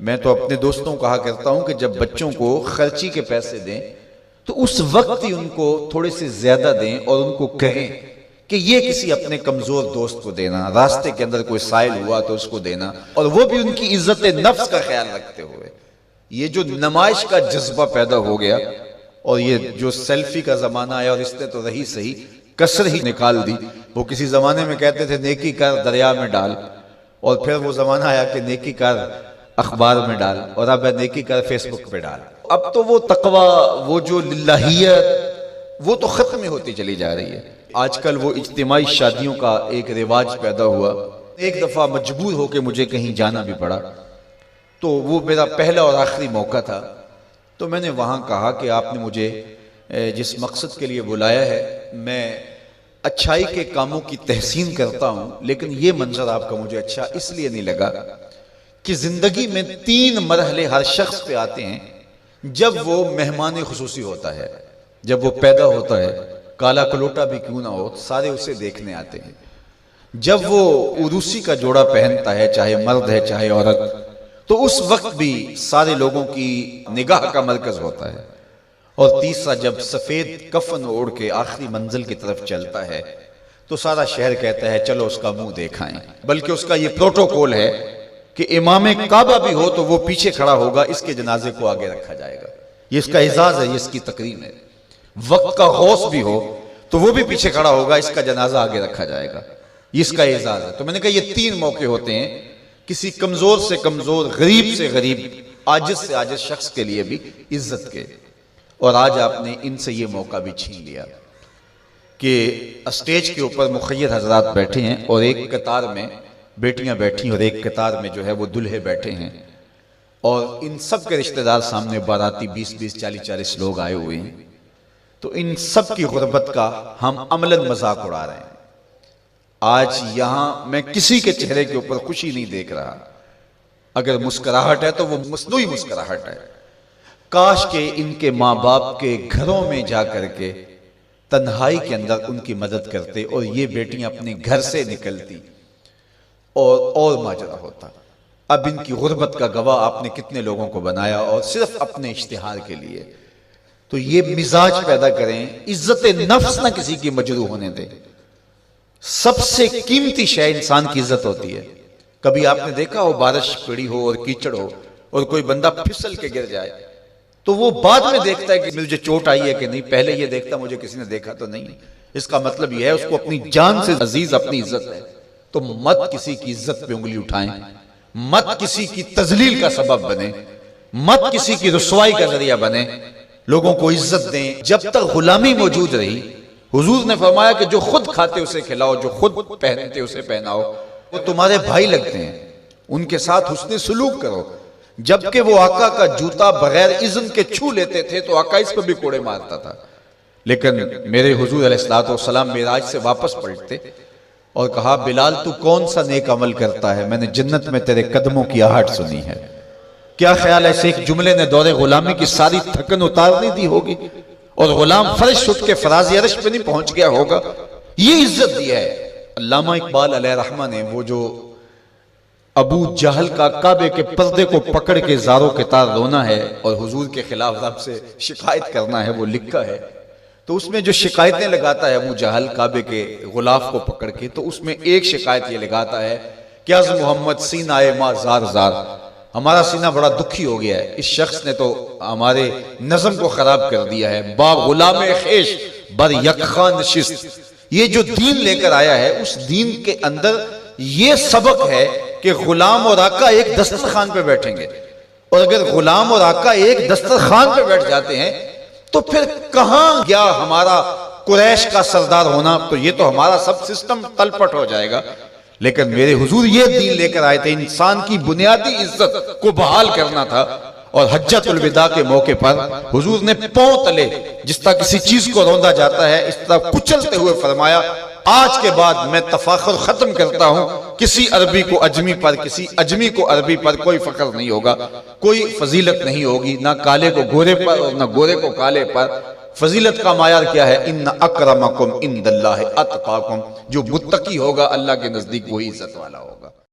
میں تو اپنے دوستوں کو کہا کرتا ہوں کہ جب بچوں کو خرچی کے پیسے دیں تو اس وقت ہی ان کو تھوڑے سے زیادہ دیں اور ان کو کہیں کہ یہ کسی اپنے کمزور دوست کو دینا، راستے کے اندر کوئی سائل ہوا تو اس کو دینا، اور وہ بھی ان کی عزت نفس کا خیال رکھتے ہوئے۔ یہ جو نمائش کا جذبہ پیدا ہو گیا اور یہ جو سیلفی کا زمانہ آیا، اور اس نے تو رہی صحیح کسر ہی نکال دی۔ وہ کسی زمانے میں کہتے تھے نیکی کر دریا میں ڈال، اور پھر وہ زمانہ آیا کہ نیکی کر اخبار میں ڈال، اور اب ہے نیکی کر فیس بک پہ ڈال۔ اب تو وہ تقوی، وہ جو للہیت، وہ تو ختم ہی ہوتی چلی جا رہی ہے۔ آج کل وہ اجتماعی شادیوں کا ایک رواج پیدا ہوا۔ ایک دفعہ مجبور ہو کے مجھے کہیں جانا بھی پڑا، تو وہ میرا پہلا اور آخری موقع تھا۔ تو میں نے وہاں کہا کہ آپ نے مجھے جس مقصد کے لیے بلایا ہے، میں اچھائی کے کاموں کی تحسین کرتا ہوں، لیکن یہ منظر آپ کا مجھے اچھا اس لیے نہیں لگا کہ زندگی میں 3 مرحلے ہر شخص پہ آتے ہیں جب وہ مہمان خصوصی ہوتا ہے۔ جب وہ پیدا ہوتا ہے، کالا کلوٹا بھی کیوں نہ ہو، سارے اسے دیکھنے آتے ہیں۔ جب وہ عروسی کا جوڑا پہنتا ہے، چاہے مرد ہے چاہے عورت، تو اس وقت بھی سارے لوگوں کی نگاہ کا مرکز ہوتا ہے۔ اور تیسرا، جب سفید کفن اوڑھ کے آخری منزل کی طرف چلتا ہے تو سارا شہر کہتا ہے چلو اس کا منہ دیکھائیں۔ بلکہ اس کا یہ پروٹوکول ہے کہ امام کعبہ بھی ہو تو وہ پیچھے کھڑا ہوگا، اس کے جنازے کو آگے رکھا جائے گا۔ یہ اس کا اعزاز ہے، یہ اس کی تکریم ہے۔ وقت کا غوث بھی ہو تو وہ بھی پیچھے کھڑا ہوگا، اس کا جنازہ آگے رکھا جائے گا، یہ اس کا اعزاز ہے۔ تو میں نے کہا یہ 3 موقع ہوتے ہیں کسی کمزور سے کمزور، غریب سے غریب، عاجز سے عاجز شخص کے لیے بھی عزت کے، اور آج آپ نے ان سے یہ موقع بھی چھین لیا کہ اسٹیج کے اوپر مخیر حضرات بیٹھے ہیں، اور ایک قطار میں بیٹیاں بیٹھی اور ایک قطار میں جو ہے وہ دلہے بیٹھے ہیں، اور ان سب کے رشتہ دار سامنے باراتی 20-20 40-40 لوگ آئے ہوئے ہیں۔ تو ان سب کی غربت کا ہم عملاً مذاق اڑا رہے ہیں۔ آج یہاں میں کسی کے چہرے کے اوپر خوشی نہیں دیکھ رہا، اگر مسکراہٹ ہے تو وہ مصنوعی مسکراہٹ ہے۔ کاش کہ ان کے ماں باپ کے گھروں میں جا کر کے تنہائی کے اندر ان کی مدد کرتے، اور یہ بیٹیاں اپنے گھر سے نکلتی اور ماجرا ہوتا۔ اب ان کی غربت کا گواہ آپ نے کتنے لوگوں کو بنایا، اور صرف اپنے اشتہار کے لیے۔ تو یہ مزاج پیدا کریں، عزت نفس نہ کسی کی مجروح ہونے دیں۔ سب سے قیمتی شے انسان کی عزت ہوتی ہے۔ کبھی آپ نے دیکھا ہو بارش پڑی ہو اور کیچڑ ہو اور کوئی بندہ پھسل کے گر جائے تو وہ بعد میں دیکھتا ہے کہ مجھے چوٹ آئی ہے کہ نہیں، پہلے یہ دیکھتا مجھے کسی نے دیکھا تو نہیں۔ اس کا مطلب یہ ہے اس کو اپنی جان سے عزیز اپنی عزت ہے۔ تو مت کسی کی عزت پہ انگلی اٹھائیں، مت کسی کی تذلیل کا سبب بنے، مت کسی کی رسوائی کا ذریعہ بنے۔ لوگوں کو عزت دیں۔ جب تک غلامی موجود رہی، حضور نے فرمایا کہ جو خود کھاتے اسے کھلاؤ، جو خود پہنتے اسے پہناؤ۔ وہ تمہارے بھائی لگتے ہیں، ان کے ساتھ حسن سلوک کرو۔ جبکہ وہ آقا کا جوتا بغیر اذن کے چھو لیتے تھے تو آقا اس پہ بھی کوڑے مارتا تھا، لیکن میرے حضور علیہ السلام معراج سے واپس پلٹتے اور کہا بلال تو کون سا نیک عمل کرتا ہے، میں نے جنت میں تیرے قدموں کی آہٹ سنی ہے۔ کیا خیال ہے ایسے ایک جملے نے دور غلامی کی ساری تھکن اتارنے دی ہوگی، اور غلام فرش اٹھ کے فراز عرش پہ نہیں پہنچ گیا ہوگا؟ یہ عزت دی ہے۔ علامہ اقبال علیہ رحمہ نے وہ جو ابو جہل کا کعبے کے پردے کو پکڑ کے زاروں کے تار رونا ہے اور حضور کے خلاف رب سے شکایت کرنا ہے، وہ لکھا ہے۔ تو اس میں جو شکایتیں لگاتا ہے ابو جہل کعبے کے غلاف کو پکڑ کے، تو اس میں ایک شکایت یہ لگاتا ہے کہ از محمد سینہ ما زار زار، ہمارا سینہ بڑا دکھی ہو گیا ہے، اس شخص نے تو ہمارے نظم کو خراب کر دیا ہے۔ با غلام خیش بر یکخان نشست، یہ جو دین لے کر آیا ہے اس دین کے اندر یہ سبق ہے کہ غلام اور آقا ایک دسترخوان پہ بیٹھیں گے، اور اگر غلام اور آقا ایک دسترخوان پہ بیٹھ جاتے ہیں تو پھر کہاں گیا ہمارا قریش کا سردار ہونا؟ تو یہ تو ہمارا سب سسٹم تلپٹ ہو جائے گا۔ لیکن میرے حضور یہ دین لے کر آئے تھے، انسان کی بنیادی عزت کو بحال کرنا تھا۔ اور حجۃ الوداع کے موقع پر حضور نے پاؤں تلے جس طرح کسی چیز کو روندا جاتا ہے اس طرح کچلتے ہوئے فرمایا آج کے بعد میں تفاخر ختم کرتا ہوں، کسی عربی کو اجمی پر، کسی اجمی کو عربی پر کوئی فخر نہیں ہوگا، کوئی فضیلت نہیں ہوگی، نہ کالے کو گورے پر اور نہ گورے کو کالے پر۔ فضیلت کا معیار کیا ہے؟ ان اکرمکم عند اللہ اتقاکم، جو متقی ہوگا اللہ کے نزدیک وہی عزت والا ہوگا۔